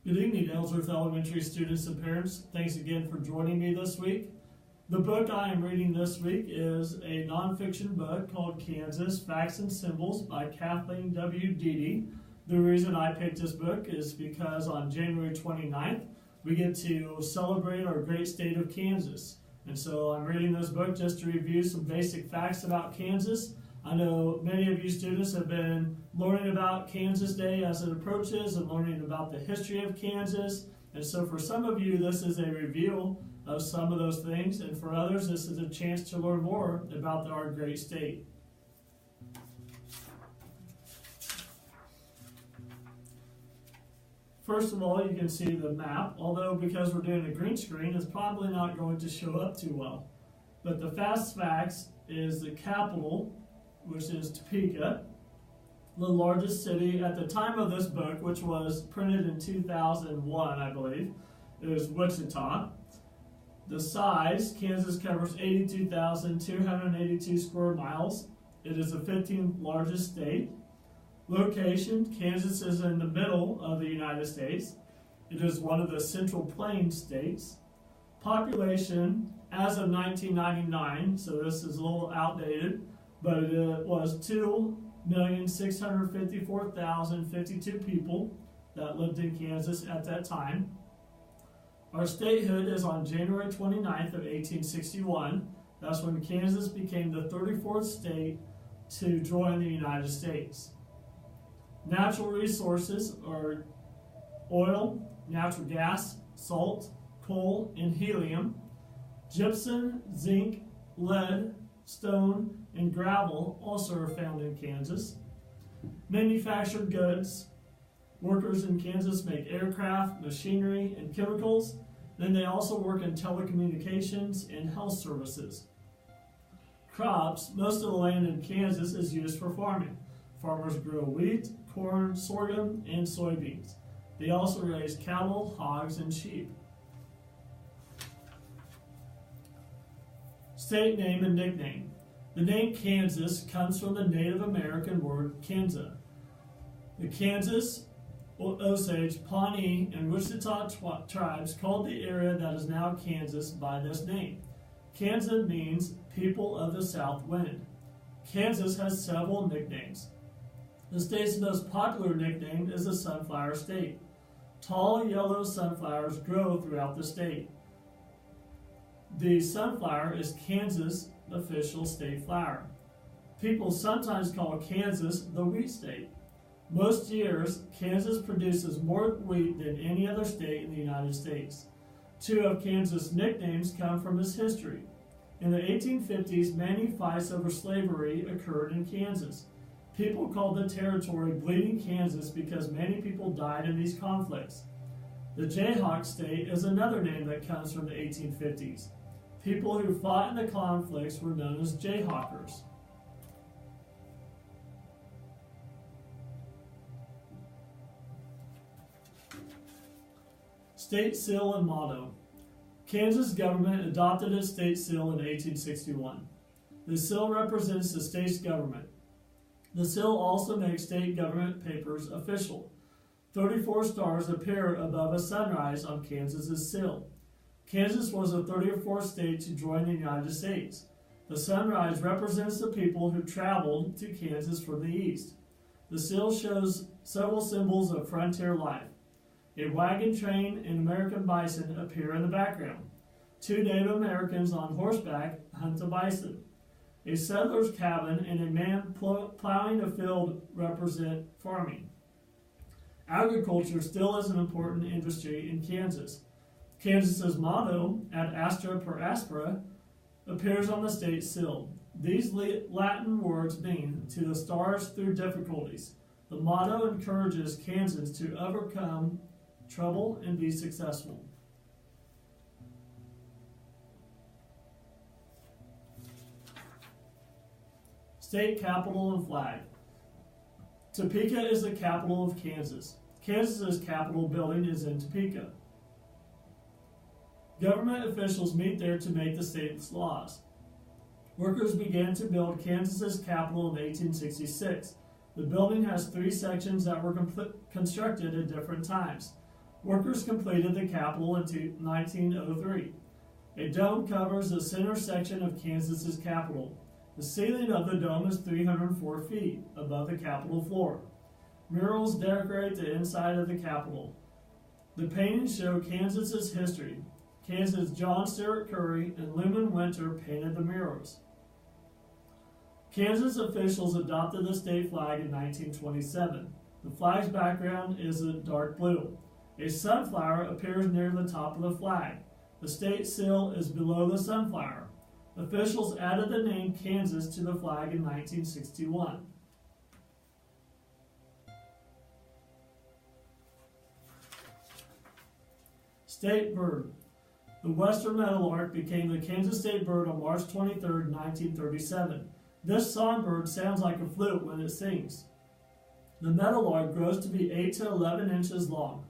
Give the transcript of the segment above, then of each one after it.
Good evening, Ellsworth Elementary students and parents. Thanks again for joining me this week. The book I am reading this week is a nonfiction book called Kansas, Facts and Symbols by Kathleen W. Deedy. The reason I picked this book is because on January 29th, we get to celebrate our great state of Kansas. And so I'm reading this book just to review some basic facts about Kansas. I know many of you students have been learning about Kansas Day as it approaches and learning about the history of Kansas. And so for some of you, this is a review of some of those things. And for others, this is a chance to learn more about our great state. First of all, you can see the map, although because we're doing a green screen, it's probably not going to show up too well. But the fast facts is the capital, which is Topeka, the largest city at the time of this book, which was printed in 2001, I believe, is Wichita. The size, Kansas covers 82,282 square miles. It is the 15th largest state. Location, Kansas is in the middle of the United States. It is one of the Central Plains states. Population, as of 1999, so this is a little outdated, but it was 2,654,052 people that lived in Kansas at that time. Our statehood is on January 29th of 1861. That's when Kansas became the 34th state to join the United States. Natural resources are oil, natural gas, salt, coal, and helium. Gypsum, zinc, lead, stone, and gravel also are found in Kansas. Manufactured goods. Workers in Kansas make aircraft, machinery, and chemicals. Then they also work in telecommunications and health services. Crops. Most of the land in Kansas is used for farming. Farmers grow wheat, corn, sorghum, and soybeans. They also raise cattle, hogs, and sheep. State name and nickname. The name Kansas comes from the Native American word Kansa. The Kansas, Osage, Pawnee, and Wichita tribes called the area that is now Kansas by this name. Kansa means people of the south wind. Kansas has several nicknames. The state's most popular nickname is the Sunflower State. Tall yellow sunflowers grow throughout the state. The sunflower is Kansas' official state flower. People sometimes call Kansas the wheat state. Most years, Kansas produces more wheat than any other state in the United States. Two of Kansas' nicknames come from its history. In the 1850s, many fights over slavery occurred in Kansas. People called the territory Bleeding Kansas because many people died in these conflicts. The Jayhawk State is another name that comes from the 1850s. People who fought in the conflicts were known as Jayhawkers. State seal and motto. Kansas government adopted its state seal in 1861. The seal represents the state's government. The seal also makes state government papers official. 34 stars appear above a sunrise on Kansas's seal. Kansas was the 34th state to join the United States. The sunrise represents the people who traveled to Kansas from the east. The seal shows several symbols of frontier life. A wagon train and American bison appear in the background. Two Native Americans on horseback hunt the bison. A settler's cabin and a man plowing a field represent farming. Agriculture still is an important industry in Kansas. Kansas's motto, Ad Astra per Aspera, appears on the state seal. These Latin words mean, to the stars through difficulties. The motto encourages Kansans to overcome trouble and be successful. State capital and flag. Topeka is the capital of Kansas. Kansas's Capitol building is in Topeka. Government officials meet there to make the state's laws. Workers began to build Kansas's Capitol in 1866. The building has three sections that were constructed at different times. Workers completed the Capitol in 1903. A dome covers the center section of Kansas's Capitol. The ceiling of the dome is 304 feet above the Capitol floor. Murals decorate the inside of the Capitol. The paintings show Kansas's history. Kansas John Stewart Curry and Luman Winter painted the murals. Kansas officials adopted the state flag in 1927. The flag's background is a dark blue. A sunflower appears near the top of the flag. The state seal is below the sunflower. Officials added the name Kansas to the flag in 1961. State bird. The western meadowlark became the Kansas state bird on March 23, 1937. This songbird sounds like a flute when it sings. The meadowlark grows to be 8 to 11 inches long.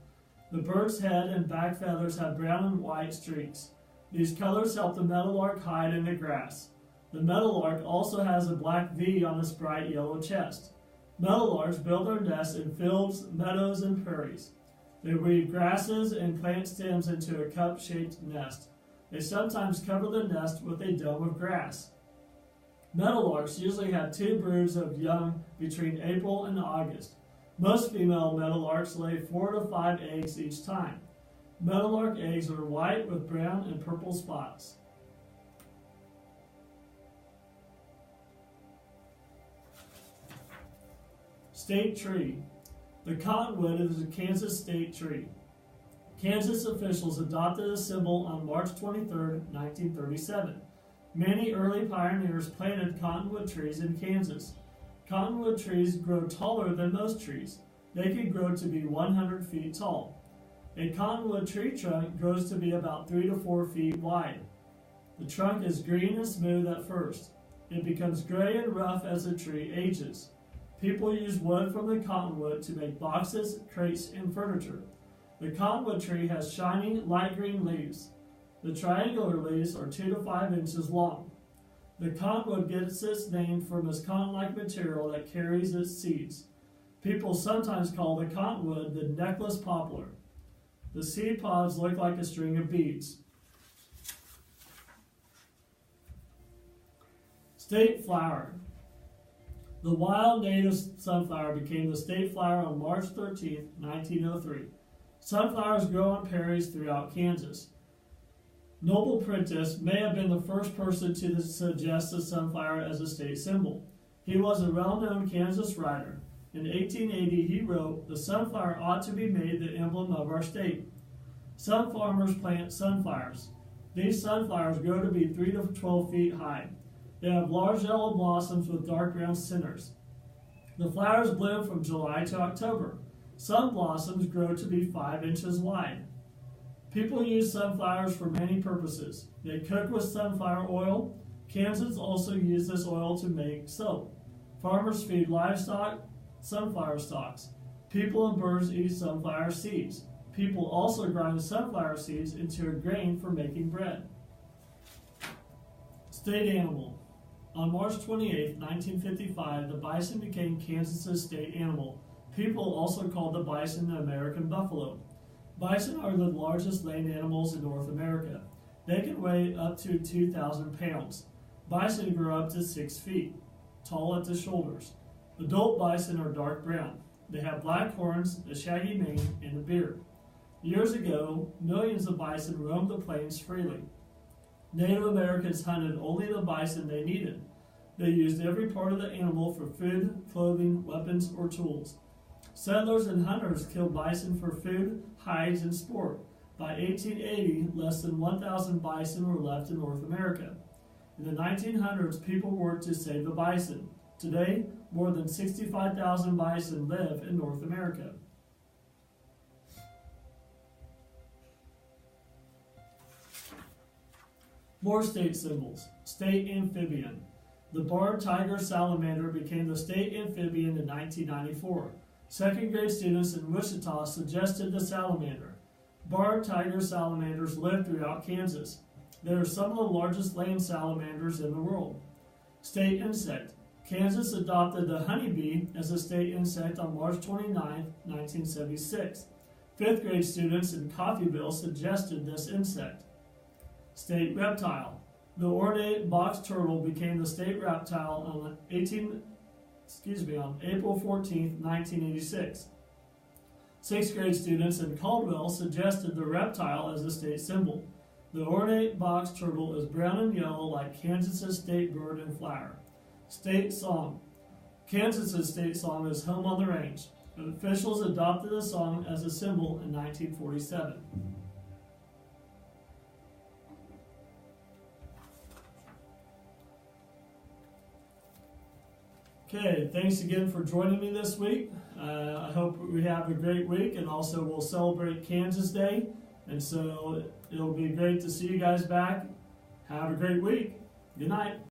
The bird's head and back feathers have brown and white streaks. These colors help the meadowlark hide in the grass. The meadowlark also has a black V on its bright yellow chest. Meadowlarks build their nests in fields, meadows, and prairies. They weave grasses and plant stems into a cup-shaped nest. They sometimes cover the nest with a dome of grass. Meadowlarks usually have 2 broods of young between April and August. Most female meadowlarks lay 4 to 5 eggs each time. Meadowlark eggs are white with brown and purple spots. State tree. The cottonwood is a Kansas state tree. Kansas officials adopted a symbol on March 23, 1937. Many early pioneers planted cottonwood trees in Kansas. Cottonwood trees grow taller than most trees. They can grow to be 100 feet tall. A cottonwood tree trunk grows to be about 3 to 4 feet wide. The trunk is green and smooth at first. It becomes gray and rough as the tree ages. People use wood from the cottonwood to make boxes, crates, and furniture. The cottonwood tree has shiny, light green leaves. The triangular leaves are 2 to 5 inches long. The cottonwood gets its name from its cotton-like material that carries its seeds. People sometimes call the cottonwood the necklace poplar. The seed pods look like a string of beads. State flower. The wild native sunflower became the state flower on March 13, 1903. Sunflowers grow on prairies throughout Kansas. Noble Prentice may have been the first person to suggest the sunflower as a state symbol. He was a well-known Kansas writer. In 1880, he wrote, "The sunflower ought to be made the emblem of our state." Some farmers plant sunflowers. These sunflowers grow to be 3 to 12 feet high. They have large yellow blossoms with dark brown centers. The flowers bloom from July to October. Some blossoms grow to be 5 inches wide. People use sunflowers for many purposes. They cook with sunflower oil. Kansans also use this oil to make soap. Farmers feed livestock sunflower stalks. People and birds eat sunflower seeds. People also grind sunflower seeds into a grain for making bread. State animal. On March 28, 1955, the bison became Kansas's state animal. People also called the bison the American buffalo. Bison are the largest land animals in North America. They can weigh up to 2,000 pounds. Bison grow up to 6 feet, tall at the shoulders. Adult bison are dark brown. They have black horns, a shaggy mane, and a beard. Years ago, millions of bison roamed the plains freely. Native Americans hunted only the bison they needed. They used every part of the animal for food, clothing, weapons, or tools. Settlers and hunters killed bison for food, hides, and sport. By 1880, less than 1,000 bison were left in North America. In the 1900s, people worked to save the bison. Today, more than 65,000 bison live in North America. More state symbols. State amphibian. The barred tiger salamander became the state amphibian in 1994. Second grade students in Wichita suggested the salamander. Barred tiger salamanders live throughout Kansas. They are some of the largest land salamanders in the world. State insect. Kansas adopted the honeybee as a state insect on March 29, 1976. Fifth grade students in Coffeyville suggested this insect. State reptile. The ornate box turtle became the state reptile on April 14, 1986. Sixth grade students in Caldwell suggested the reptile as a state symbol. The ornate box turtle is brown and yellow like Kansas's state bird and flower. State song. Kansas's state song is Home on the Range. Officials adopted the song as a symbol in 1947. Okay, thanks again for joining me this week. I hope we have a great week, and also we'll celebrate Kansas Day, and so it'll be great to see you guys back. Have a great week. Good night.